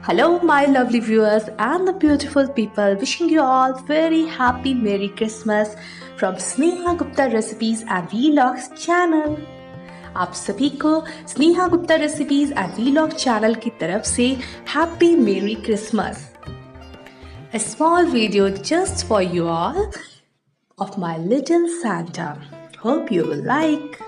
Hello, my lovely viewers and the beautiful people. Wishing you all very happy Merry Christmas from Sneha Gupta Recipes and Vlogs channel. आप सभी को Sneha Gupta recipes and vlog channel की तरफ से happy मेरी Christmas. A small video just for you all of my little Santa. Hope you will like.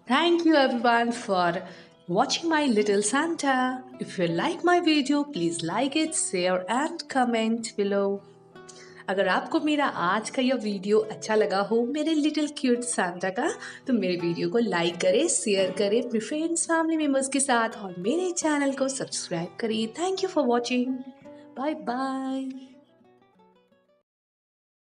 Thank you everyone for watching my little Santa. If you like my video, please like it, share and comment below. अगर आपको मेरा आज का यह video अच्छा लगा हो मेरे लिटिल क्यूट सांता का, तो मेरे वीडियो को लाइक करें, शेयर करें अपने फ्रेंड्स फैमिली मेम्बर्स के साथ और मेरे चैनल को सब्सक्राइब करें. Thank you for watching. Bye bye.